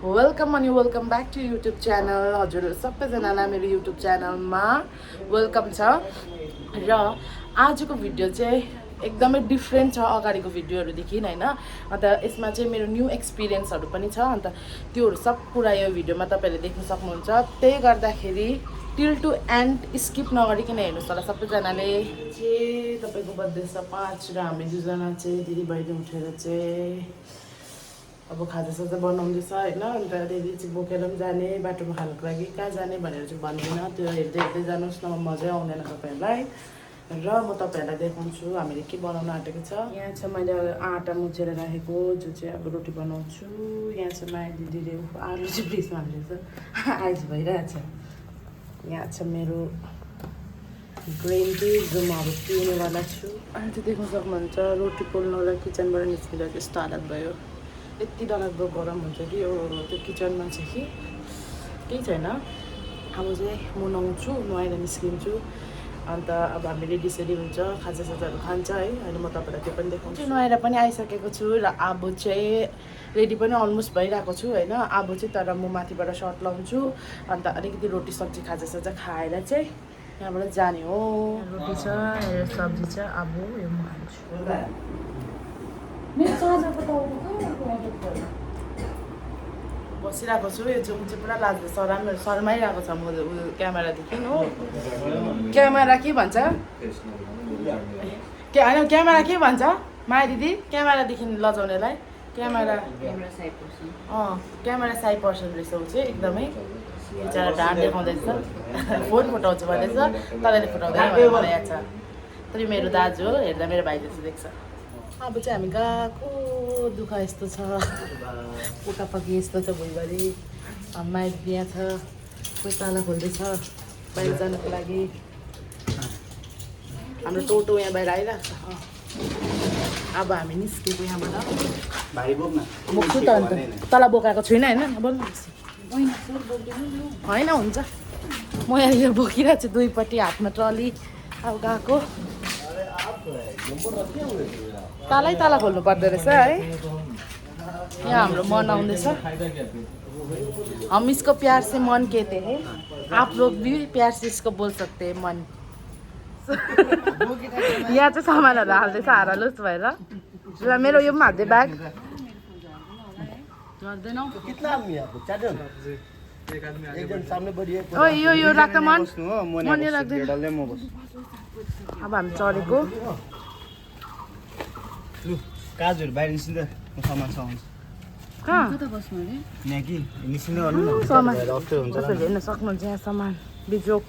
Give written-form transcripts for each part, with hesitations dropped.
Welcome back to YouTube channel. हजुर सबैजनालाई मेरो युट्युब च्यानलमा वेलकम छ। र आजको भिडियो चाहिँ एकदमै डिफ्रेन्ट छ अगाडिको भिडियोहरूदेखि होइन। अन्त यसमा चाहिँ मेरो न्यू एक्सपिरियन्सहरू पनि छ। अन्त त्योहरू सब कुरा यो भिडियोमा तपाईँहरूले देख्न सक्नुहुन्छ। त्यही गर्दाखेरि टिल टु एन्ड स्किप नगरिकन हेर्नुहोस् होला सबैजनाले। चाहिँ तपाईँको बर्थडे छ 5 र हामी दुईजना चाहिँ दिदीबहिनी उठेर चाहिँ अब खाजासाजा बनाउँदैछ होइन। अन्त दिदी चाहिँ बोकेर पनि जाने बाटोमा खानुको लागि कहाँ जाने भनेर चाहिँ भन्दिनँ। त्यो हेर्दै हेर्दै जानुहोस् न, मजै आउँदैन तपाईँहरूलाई। र म तपाईँहरूलाई देखाउँछु हामीले के बनाउन आँटेको छ। यहाँ छ मैले आँटा मुछेर राखेको जो चाहिँ अब रोटी बनाउँछु। यहाँ छ माया दिदीले आलु चाहिँ फ्रिजमा हालेको छ, आइस भइरहेछ। यहाँ छ मेरो ग्रिन टी जो म अब पिउनेवाला छु। अहिले चाहिँ देख्न सक्नुहुन्छ रोटी पोल्नलाई किचनबाट निस्किँदा त्यस्तो हालत भयो। यति डरलाग्दो गरम हुन्छ कि यो त्यो किचनमा चाहिँ कि केही छैन। अब चाहिँ म नुहाउँछु, नुहाएर निस्किन्छु। अन्त अब हामी रेडी हुन्छ, खाजासाजाहरू खान्छ है। अहिले म तपाईँलाई त्यो पनि देखाउँछु। नुहाएर पनि आइसकेको छु र अब चाहिँ रेडी पनि अलमोस्ट भइरहेको छु होइन। अब चाहिँ तर म माथिबाट सर्ट लाउँछु। अन्त अलिकति रोटी सब्जी खाजासाजा खाएर चाहिँ यहाँबाट जाने हो। रोटी छ, सब्जी छ, अब यो म खान्छु। बसिरहेको छु। यो चाहिँ चाहिँ पुरा लाग्दैछ, राम्रो शर्माइरहेको छ म क्यामेरादेखि हो। क्यामेरा के भन्छ के होइन, क्यामेरा के भन्छ माया दिदी? क्यामेरादेखि लजाउनेलाई क्यामेरा क्यामेरा साई पर्सन रहेछ ऊ चाहिँ एकदमै। बिचरा ढाड देखाउँदैछ, फोन फुटाउँछु भन्दैछ, तपाईँले फुटाउँदैन भनेर याद छ। तर मेरो दाजु हो, हेर्दा मेरो भाइ जस्तो देख्छ। अब चाहिँ हामी गएको दुःख यस्तो छ, पोकापकी यस्तो छ भुइँभरि। माइक यहाँ छ, कोही ताला खोल्दैछ बाहिर जानको लागि। हाम्रो टोटो यहाँ बाहिर आइरहेको छ। अब हामी निस्केको यहाँबाट। बोक्छु त अन्त तल बोकाएको छुइनँ होइन। बोल्नु होइन हुन्छ, म यहाँ बोकिरहेको छु दुईपट्टि हातमा ट्रली। अब गएको ताला खोल्नु पर्दो रहेछ है। यहाँ हाम्रो मन आउँदैछ। हम इसको प्यार से मन कहते हैं, आप लोग भी प्यार से इसको बोल सकते हैं मन। यहाँ चाहिँ सामानहरू हाल्दैछ हारालुस भएर। ल मेरो यो पनि हाल्दै ब्याग यो राख्दा मन राख्दैन। अब हामी चढेको काजहरू बाहिर निस्किँदा म सामान सघाउँछु। कहाँ यहाँ कि निस्किँदै सामान तपाईँले हेर्न सक्नुहुन्छ। यहाँ सामान बिजोक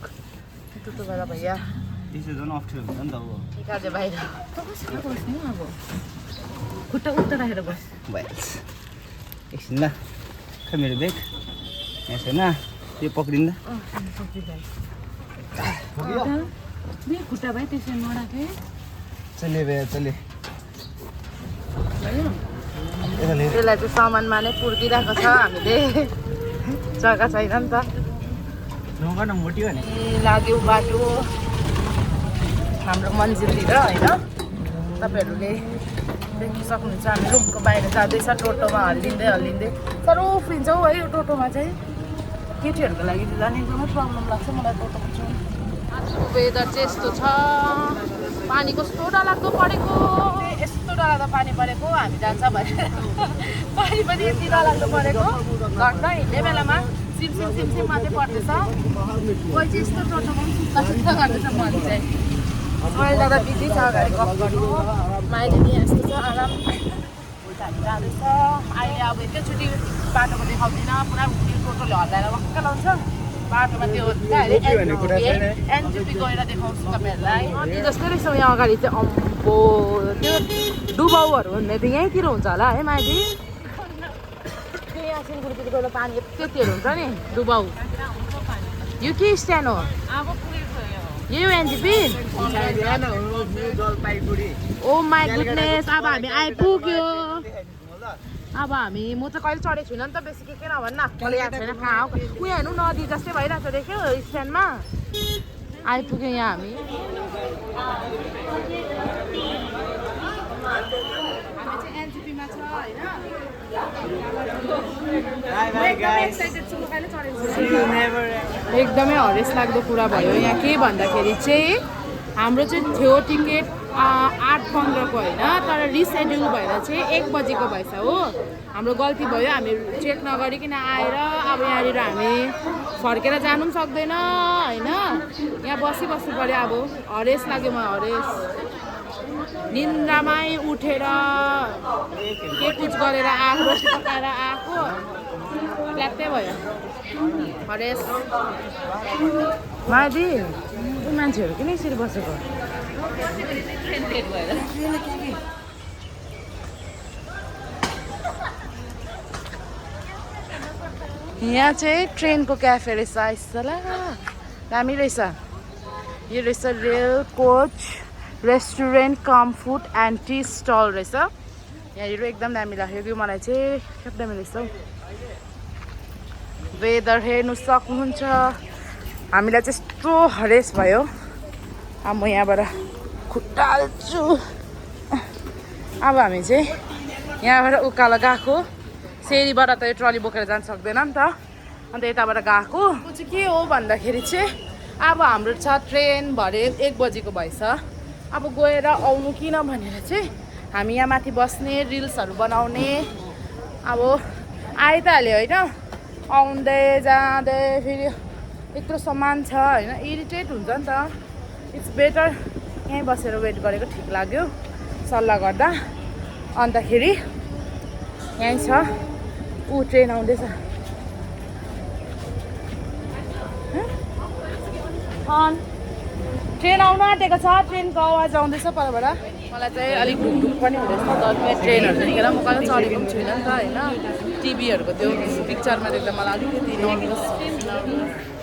टुटो भएर भैया त्यसो झन् अप्ठ्यारो हुन्छ नि त। अब निकाल्यो बाहिर बस्नु। अब खुट्टा उता राखेर बस भइहाल्छ। एकछिन ल, खै मेरो ब्याग यहाँ छैन, यो पक्रिँदा खुट्टा भाइ त्यसरी नराखे चले भए चले। त्यसलाई चाहिँ सामानमा नै पुर्दिरहेको छ हामीले, जग्गा छैन नि त। मोटियो भने लाग्यो बाटो हाम्रो मन्जिलतिर होइन। तपाईँहरूले देख्न सक्नुहुन्छ हामी रुमको बाहिर जाँदैछ टोटोमा हल्लिँदै साह्रो उफ्रिन्छ हौ है यो टोटोमा चाहिँ। केटीहरूको लागि त झन् एकदमै प्रब्लम लाग्छ मलाई टोटोमा चाहिँ। आजको वेदर चाहिँ यस्तो छ, पानी कस्तो डरलाग्दो परेको, यस्तो डरलाग्दो पानी परेको। हामी जान्छ भनेर पानी पनि यति डरलाग्दो परेको। घरमा हिँड्ने बेलामा सिमसिम मात्रै पर्दैछ। कोही चाहिँ यस्तो टोटोमा पनि सुत्ता गर्दैछ मन चाहिँ। अहिले दादा बिजी छ, अगाडि गफ गर्नु। माइली यहाँ यस्तो छ आराम हामी जाँदैछ। अहिले अब एकैचोटि बाटोमा देखाउँदिनँ, पुरा टोटोले हल्लाएर वाक्क लाउँछ बाटोमा। त्यो एनजेपी गएर देखाउँछु तपाईँहरूलाई। त्यो जस्तै रहेछ यहाँ अगाडि चाहिँ। अम्बो त्यो डुबाउहरू भन्ने त यहीँतिर हुन्छ होला है माइली? त्यो यहाँ सिलगढीतिर गएर पानी त्यतिहरू हुन्छ नि डुबाउ। यो के स्ट्यान्ड हो? यो एनजेपी? ओ माई गुडनेस, अब हामी आइपुग्यो। अब हामी म चाहिँ कहिले चढेको छुइनँ नि त बेसी, के नभन्न मलाई याद छैन कहाँ हो। उयो हेर्नु नदी जस्तै भइरहेको देख्यो स्ट्यान्डमा। आइपुग्यो यहाँ हामी। चाहिँ एनजेपीमा छ होइन। एकदमै हरेस लाग्दो कुरा भयो यहाँ के भन्दाखेरि चाहिँ हाम्रो चाहिँ थियो टिकट 8:15 होइन तर रिसेड्युल भएर चाहिँ 1 बजीको भएछ हो हाम्रो गल्ती भयो हामी चेक नगरिकन आएर अब यहाँनिर हामी फर्केर जानु पनि सक्दैन होइन यहाँ बस्नु पर्यो अब हरेस लाग्यो म हरेस निन्द्रामै उठेर के कुछ गरेर आएको रोटी पकाएर आएको ट्याक्कै भयो हरेस मादी मान्छेहरू किन यसरी बसेको यहाँ चाहिँ ट्रेनको क्याफे रहेछ आइसला दामी रहेछ यो रहेछ rail coach restaurant com food and T stall रहेछ यहाँनिर एकदम दामी लाग्यो मलाई चाहिँ एकदम दामी रहेछ वेदर हेर्नु सक्नुहुन्छ हामीलाई चाहिँ यस्तो हरेस भयो अब म यहाँबाट खुट्टा हाल्छु अब हामी चाहिँ यहाँबाट उकालो गएको सेरीबाट त यो ट्रली बोकेर जान सक्दैन नि त अन्त यताबाट गएको चाहिँ के हो भन्दाखेरि चाहिँ अब हाम्रो छ ट्रेन भरे 1 बजीको भएछ अब गएर आउनु किन भनेर चाहिँ हामी यहाँ माथि बस्ने रिल्सहरू बनाउने अब आइ त हाल्यो होइन आउँदै जाँदै फेरि यत्रो सामान छ होइन इरिटेट हुन्छ नि त इट्स बेटर यहीँ बसेर वेट गरेको ठिक लाग्यो सल्लाह गर्दा अन्तखेरि यहीँ छ ट्रेन आउँदैछ ट्रेन आउनु आँटेको छ ट्रेनको आवाज आउँदैछ परबाट मलाई चाहिँ अलिक ढुकढुक पनि हुँदैछ ट्रेनहरू देखेर म कहिले चढेको पनि छुइनँ नि त होइन टिभीहरूको त्यो पिक्चरमा देख्दा मलाई अलिकति नर्भस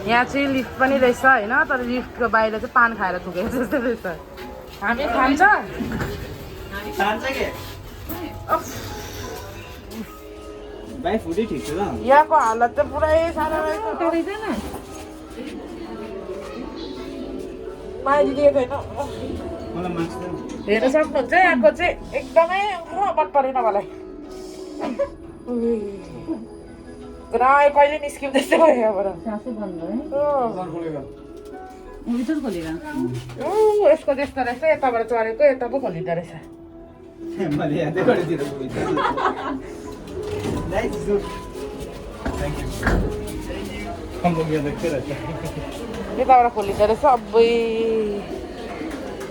यहाँ चाहिँ लिफ्ट पनि रहेछ होइन तर लिफ्टको बाहिर चाहिँ पान खाएर थुकेको जस्तो रहेछ हामी खान्छ यहाँको हालत चाहिँ पुरै साह्रो रहेछ माइदिएको होइन हेर्न सक्नुहुन्छ यहाँको चाहिँ एकदमै मन परेन मलाई कहिले निस्किउँ त्यस्तै भयो यहाँबाट यसको त्यस्तो रहेछ यताबाट चढेको यता पो खोलिँदो रहेछ यताबाट खोलिँदो रहेछ अबै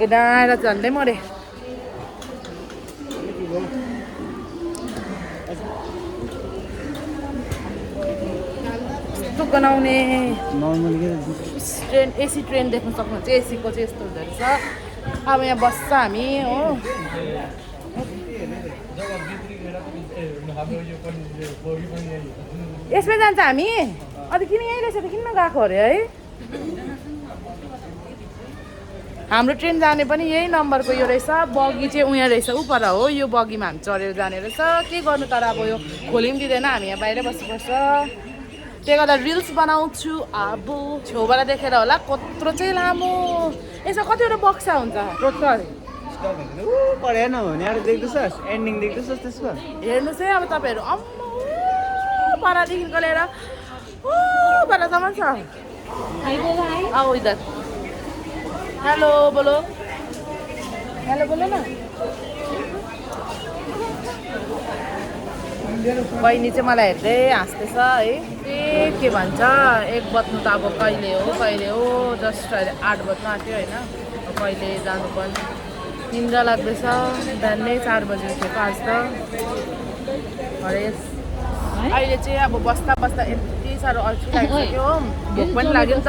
गएर झन्डै मरे यस्तो बनाउने ट्रेन एसी ट्रेन देख्न सक्नुहुन्छ एसीको चाहिँ यस्तो हुँदो रहेछ अब यहाँ बस्छ हामी हो यसमै जान्छ हामी अन्त किन यहीँ रहेछ त किन गएको अरे है हाम्रो ट्रेन जाने पनि यही नम्बरको यो रहेछ बगी चाहिँ उयो रहेछ उपर हो यो बगीमा हामी चढेर जाने रहेछ के गर्नु तर अब यो खोली पनि दिँदैन हामी यहाँ बाहिरै बस्नुपर्छ त्यही गर्दा रिल्स बनाउँछु अब छेउबाट देखेर होला कत्रो चाहिँ लामो यसमा कतिवटा बक्सा हुन्छ टोटल हेर्नुहोस् है अब तपाईँहरू पारादेखिको लिएर पारासम्म छ आओ इधर हेलो बोलो न बहिनी चाहिँ मलाई हेर्दै हाँस्दैछ है के भन्छ 1 बज्नु त अब कहिले हो जस्ट अहिले 8 बज्नु आँट्यो होइन कहिले जानुपर्ने निन्द्रा लाग्दैछ बिहानै 4 बजी उठेको आज त हरेस अहिले चाहिँ अब बस्दा यति साह्रो अल्छी लागिसक्यो भोक पनि लाग्यो नि त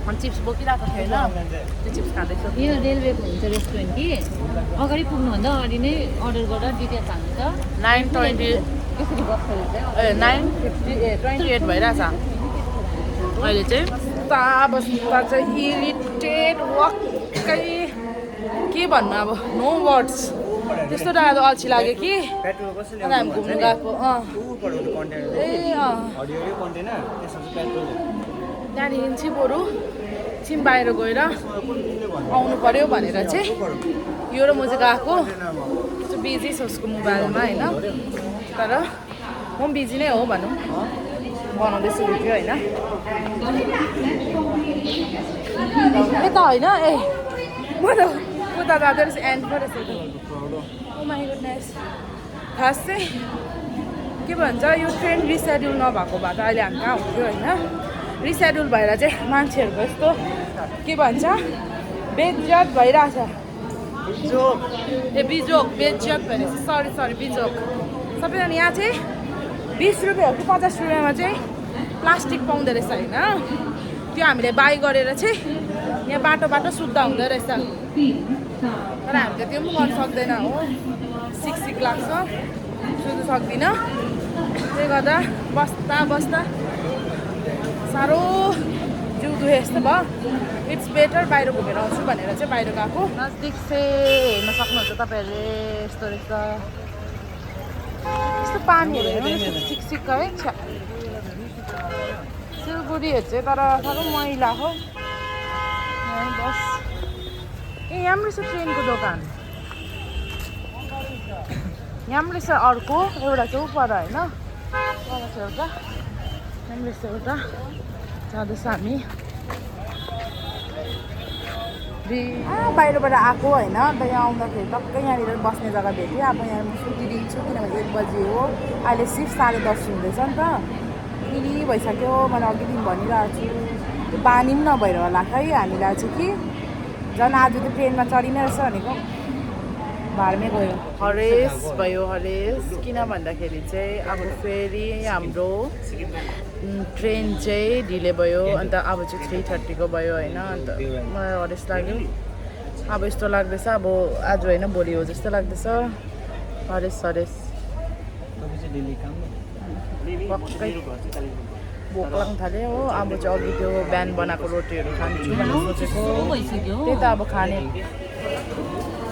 अनि चिप्स बोकिरहेको थियो होइन त्यो चिप्स खाँदैछु यो रेलवेको हुन्छ रेस्टुरेन्ट कि अगाडि पुग्नुभन्दा अगाडि नै अर्डर गरेर डिटेल्स हाल्नु 9:20 यसरी बस्छ 9:28 भइरहेछ अहिले चाहिँ बस्दा चाहिँ इरिटेट वाक्कै के भन्नु अब नो वर्ड्स त्यस्तो डरलाग्दो अल्छी लाग्यो कि अन्त हामी घुम्नु गएको त्यहाँदेखि चाहिँ बरु एकछिन बाहिर गएर आउनु पर्यो भनेर चाहिँ यो र म चाहिँ गएको चाहिँ बिजी छ उसको मोबाइलमा होइन तर म पनि बिजी नै हो भनौँ बनाउँदैछु भिडियो होइन यता होइन ए म त उता जाँदो रहेछ एन्ड पो रहेछ ओ माई गुडनेस खास चाहिँ के भन्छ यो ट्रेन रिसेड्युल नभएको भए त अहिले हामी कहाँ हुन्थ्यो होइन रिसेड्युल भएर चाहिँ मान्छेहरूको यस्तो के भन्छ बेइज्जत भइरहेछ ए बिजोक बेइज्जत भइरहेछ सरी बिजोक सबैजना यहाँ चाहिँ 20 रुपियाँ हो कि 50 रुपियाँमा चाहिँ प्लास्टिक पाउँदो रहेछ होइन त्यो हामीले बाई गरेर चाहिँ यहाँ बाटो सुत्दा हुँदो रहेछ तर हामीले त्यो पनि गर्नु सक्दैन हो सिक लाग्छ सुत्नु सक्दिनँ त्यही गर्दा बस्दा साह्रो जिउ दुखे जस्तो भयो इट्स बेटर बाहिर घुमेर आउँछु भनेर चाहिँ बाहिर गएको नजदिक चाहिँ हेर्न सक्नुहुन्छ तपाईँहरूले यस्तो रहेछ यस्तो पानीहरू हेर्नु सिक है सिलगढीहरू चाहिँ तर साह्रो मैला हो बस ए यहाँ पनि रहेछ ट्रेनको दोकान यहाँ पनि रहेछ अर्को एउटा चाहिँ पर होइन एउटा यहाँ पनि रहेछ एउटा जाँदैछ हामी बाहिरबाट आएको होइन अन्त यहाँ आउँदाखेरि टक्कै यहाँनिर बस्ने जग्गा भेट्यो अब यहाँ म सुतिदिन्छु किनभने 1 बजी हो अहिले सिफ्ट 10:30 हुँदैछ नि त फेरि भइसक्यो मैले अघि दिन भनिरहेको छु त्यो बानी पनि नभएर होला खै हामीलाई चाहिँ कि झन् आज त ट्रेनमा चढिनै रहेछ भनेको भाडमै गयो हरेस भयो हरेस किन भन्दाखेरि चाहिँ अब फेरि हाम्रो ट्रेन चाहिँ ढिले भयो अन्त अब चाहिँ 3:30 को भयो होइन अन्त मलाई हरेस लाग्यो अब यस्तो लाग्दैछ अब आज होइन भोलि हो जस्तो लाग्दैछ हरेस भोक लाग्नु थाल्यो हो अब चाहिँ अघि त्यो बिहान बनाएको रोटीहरू खान्छु भनेर सोचेको त्यही त अब खाने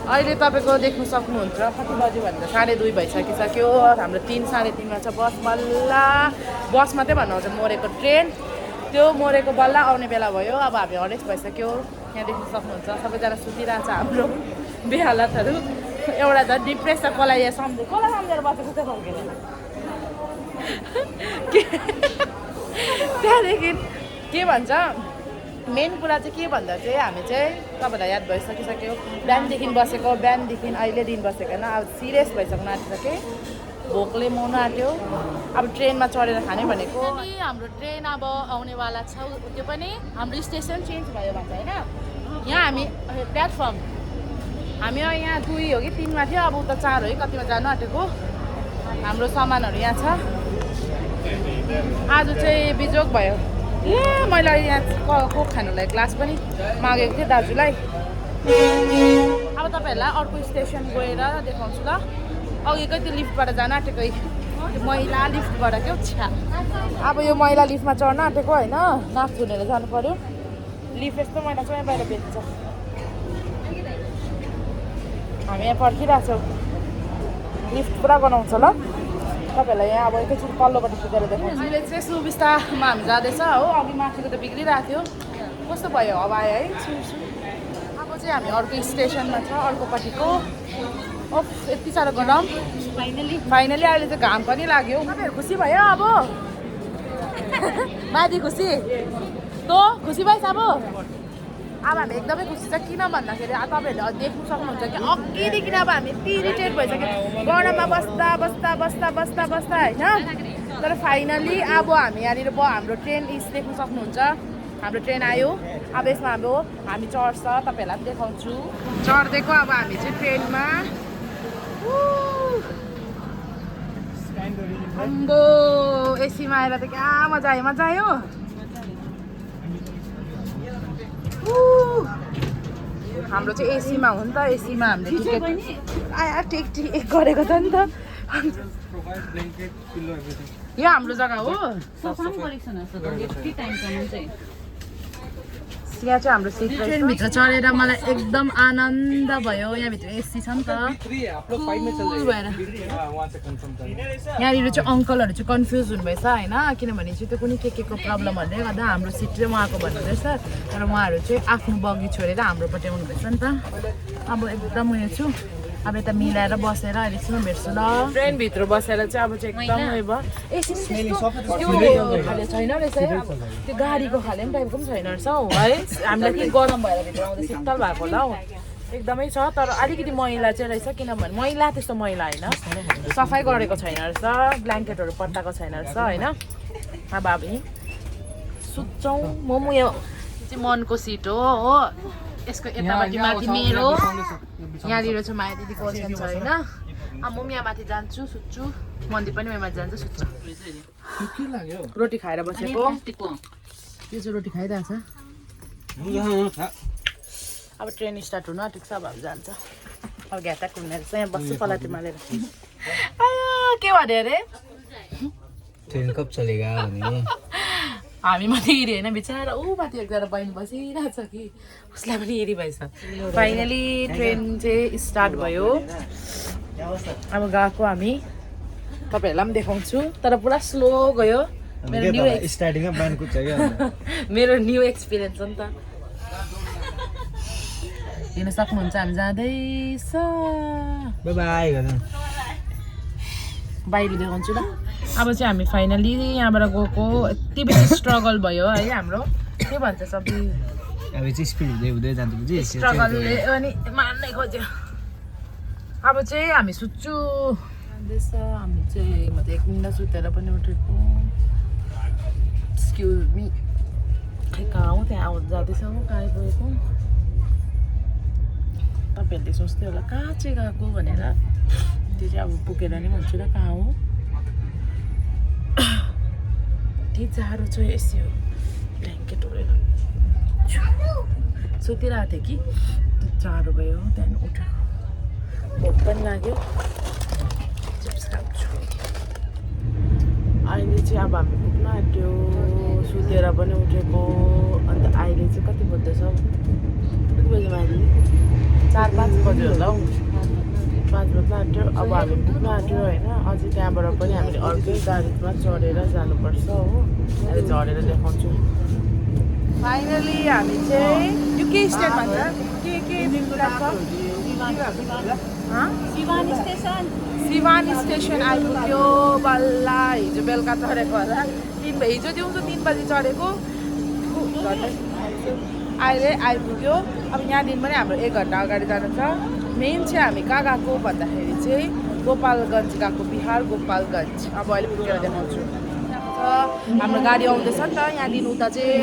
अहिले तपाईँको देख्नु सक्नुहुन्छ कति बज्यो भन्दा 2:30 भइसकिसक्यो हाम्रो 3 3:30 मा छ बस बल्ल बस मात्रै भन्नुहुन्छ मोरेको ट्रेन त्यो मोरेको बल्ल आउने बेला भयो अब हामी हरेस भइसक्यो यहाँ देख्नु सक्नुहुन्छ सबैजना सुतिरहेछ हाम्रो बेहालतहरू एउटा त डिप्रेस छ कसलाई यहाँ सम्झेर बसेको चाहिँ फर्केन त्यहाँदेखि के भन्छ मेन कुरा चाहिँ के भन्दा चाहिँ हामी चाहिँ तपाईँलाई याद भइसकिसक्यो बिहानदेखि बसेको बिहानदेखि अहिले दिन बसेको होइन अब सिरियस भइसक्नु आँटिसक्यो भोकले मर्नु आँट्यो अब ट्रेनमा चढेर खाने भनेको हाम्रो ट्रेन अब आउनेवाला छ त्यो पनि हाम्रो स्टेसन चेन्ज भयो भन्छ होइन यहाँ हामी प्लेटफर्म हामी यहाँ 2 हो कि 3 मा थियो अब उता 4 हो कि कतिमा जानु आँटेको हाम्रो सामानहरू यहाँ छ आज चाहिँ बिजोक भयो ए मैले यहाँ कोक खानुलाई ग्लास पनि मागेको थिएँ दाजुलाई अब तपाईँहरूलाई अर्को स्टेसन गएर देखाउँछु ल अघिकै त्यो लिफ्टबाट जान आँटेको त्यो मैला लिफ्टबाट क्या छ्या अब यो मैला लिफ्टमा चढ्न आँटेको होइन नाक धुनेर जानु पऱ्यो लिफ्ट यस्तो मैला चाहिँ बाहिर बेच्छ हामी यहाँ पर्खिरहेछौँ लिफ्ट पुरा गनाउँछ ल तपाईँहरूलाई यहाँ अब एकैचोटि पल्लोपट्टि पुगेर देखाउँछु अहिले चाहिँ सुविस्तामा हामी जाँदैछ हो अघि माथिको त बिग्रिरहेको थियो कस्तो भयो अब आयो है अब चाहिँ हामी अर्को स्टेसनमा छ अर्कोपट्टिको ओफ यति साह्रो गरम फाइनली अहिले चाहिँ घाम पनि लाग्यो तपाईँहरू खुसी भयो अब माथि खुसी तँ खुसी भएछ अब हामी एकदमै खुसी छ किन भन्दाखेरि तपाईँहरूले देख्नु सक्नुहुन्छ कि अघिदेखि अब हामी यति इरिटेट भइसक्यो गरममा बस्दा होइन तर फाइनली अब हामी यहाँनिर हाम्रो ट्रेन देख्नु सक्नुहुन्छ हाम्रो ट्रेन आयो अब यसमा हामी चढ्छ तपाईँहरूलाई पनि देखाउँछु चढ्दिएको अब हामी चाहिँ ट्रेनमा अम्बो एसीमा आएर त क्या मजा आयो हाम्रो चाहिँ एसीमा हो नि त एसीमा हामीले टिकट टिक गरेको छ नि त यो हाम्रो जग्गा हो यहाँ चाहिँ हाम्रो सिट ट्रेनभित्र चढेर मलाई एकदम आनन्द भयो यहाँभित्र एसी छ नि त भएर यहाँनिर चाहिँ अङ्कलहरू चाहिँ कन्फ्युज हुनुभएछ होइन किनभने चाहिँ त्यो कुनै के को प्रब्लमहरूले गर्दा हाम्रो सिट चाहिँ उहाँको भन्नुहुँदैछ तर उहाँहरू चाहिँ आफ्नो बगी छोडेर हाम्रोपट्टि आउनुभएछ नि त अब एकदम उयो छु अब यता मिलाएर बसेर अहिले एकछिन भेट्छु ल ट्रेनभित्र बसेर चाहिँ अब चाहिँ एकदम उयो भयो खाले छैन रहेछ है त्यो गाडीको खाले पनि टाइपको पनि छैन रहेछ हौ है हामीलाई के गरम भएर भित्र आउँदा शीतल भएको होला हौ एकदमै छ तर अलिकति मैला चाहिँ रहेछ किनभने मैला त्यस्तो मैला होइन सफाइ गरेको छैन रहेछ ब्ल्याङ्केटहरू पट्टाएको छैन रहेछ होइन अब हामी सुत्छौँ म यो चाहिँ मनको सिट हो यसको यतापट्टि माथि मेरो यहाँनिर चाहिँ माया दिदीको ओछ्यान छ होइन अब म यहाँ माथि जान्छु सुत्छु मन्दिर पनि यहाँ माथि जान्छ सुत्छु रोटी खाएर बसेको यो चाहिँ रोटी खाइरहेछ अब ट्रेन स्टार्ट हुन आँटेको छ अब हामी जान्छ अब घ्याटा कुन्ने रहेछ यहाँ बस्छु पलाटी मालेर के भन्यो अरे ट्रेन कब चलेगा भने हामी माथि हेरी होइन बिचरा ऊ माथि एकजना बहिनी बसिरहेको छ कि उसलाई पनि हेरी भएछ फाइनली ट्रेन चाहिँ स्टार्ट भयो अब गएको हामी तपाईँहरूलाई पनि देखाउँछु तर पुरा स्लो गयो मेरो न्यू एक्सपिरियन्स हो नि त हेर्न सक्नुहुन्छ हामी जाँदैछ बाहिर देखाउँछु ल अब चाहिँ हामी फाइनली यहाँबाट गएको यति बेसी स्ट्रगल भयो है हाम्रो के भन्छ सबै स्ट्रगलले अनि मार्नै खोज्यो अब चाहिँ हामी सुत्छु जाँदैछ हामी चाहिँ म त 1 मिनट सुतेर पनि उठेको एक्सक्युज मी खै कहाँ हो त्यहाँ आउनु जाँदैछ हो कहाँ आइपुगेको तपाईँहरूले सोच्दै होला कहाँ चाहिँ गएको भनेर त्यो चाहिँ अब पुगेर नि भन्छु र कहाँ हो त्यही जाडो छ यसो ब्ल्याङ्केट ओढेर सुतिरहेको थिएँ कि त्यो जाडो भयो त्यहाँदेखि उठेको भोक पनि लाग्यो चिप्स खान्छु अहिले चाहिँ अब हामी पुग्न आँट्यो सुतेर पनि उठेको अन्त अहिले चाहिँ कति बज्दैछ कति बजीमा अहिले 4-5 बज्यो होला हौ 5 बज्न आँट्यो अब हामी पुग्न आँट्यो होइन अझै त्यहाँबाट पनि हामीले अर्कै गाडीमा चढेर जानुपर्छ हो अहिले चढेर देखाउँछु फाइनली हामी चाहिँ यो के स्टेट भन्छ के शिवानी स्टेसन आइपुग्यो बल्ल हिजो बेलुका चढेको होला हिजो दिउँसो 3 बजी चढेको अहिले आइपुग्यो अब यहाँदेखि पनि हाम्रो 1 घन्टा अगाडि जानु छ मेन चाहिँ हामी कहाँ गएको भन्दाखेरि चाहिँ गोपालगञ्ज गएको बिहार गोपालगञ्ज अब अहिले पुगेर देखाउँछु हाम्रो गाडी आउँदैछ नि त यहाँदेखि उता चाहिँ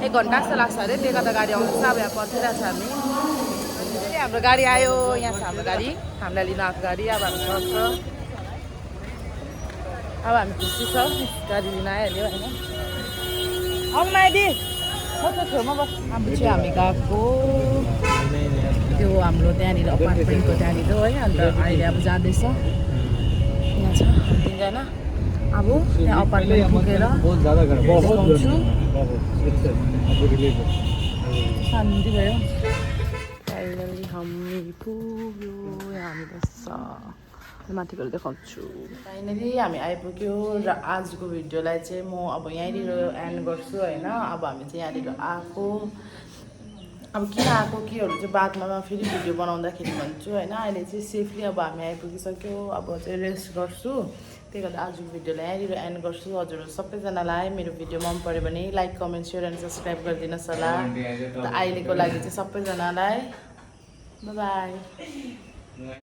1 घन्टा जस्तो लाग्छ अरे त्यही गर्दा गाडी आउँदैछ अब यहाँ पर्खिरहेको छ हामी हाम्रो गाडी आयो यहाँ छ हाम्रो गाडी हामीलाई लिन आएको गाडी अब हामी चढ्छ अब हामी खुसी छ गाडी लिन आइहाल्यो होइन आउनु माइदी छेउमा बस अब चाहिँ हामी गएको त्यो हाम्रो त्यहाँनिर अपार्टमेन्टको त्यहाँनिर है अन्त अहिले अब जाँदैछ यहाँ छ 3 जना अब त्यहाँ अपार्टमेन्ट पुगेर देखाउँछु शान्ति भयो फाइनली हामी पुग्यो हामी बस्छ माथि गएर देखाउँछु फाइनली हामी आइपुग्यो र आजको भिडियोलाई चाहिँ म अब यहीँनिर एन्ड गर्छु होइन अब हामी चाहिँ यहाँनिर आएको अब किन आएको केहरू चाहिँ बादमा म फेरि भिडियो बनाउँदाखेरि भन्छु होइन अहिले चाहिँ सेफली अब हामी आइपुगिसक्यो अब चाहिँ रेस्ट गर्छु त्यही गर्दा आजको भिडियोलाई यहाँनिर एन्ड गर्छु हजुरहरू सबैजनालाई मेरो भिडियो मन पऱ्यो भने like comment share and subscribe गरिदिनुहोस् होला त अहिलेको लागि चाहिँ सबैजनालाई बाई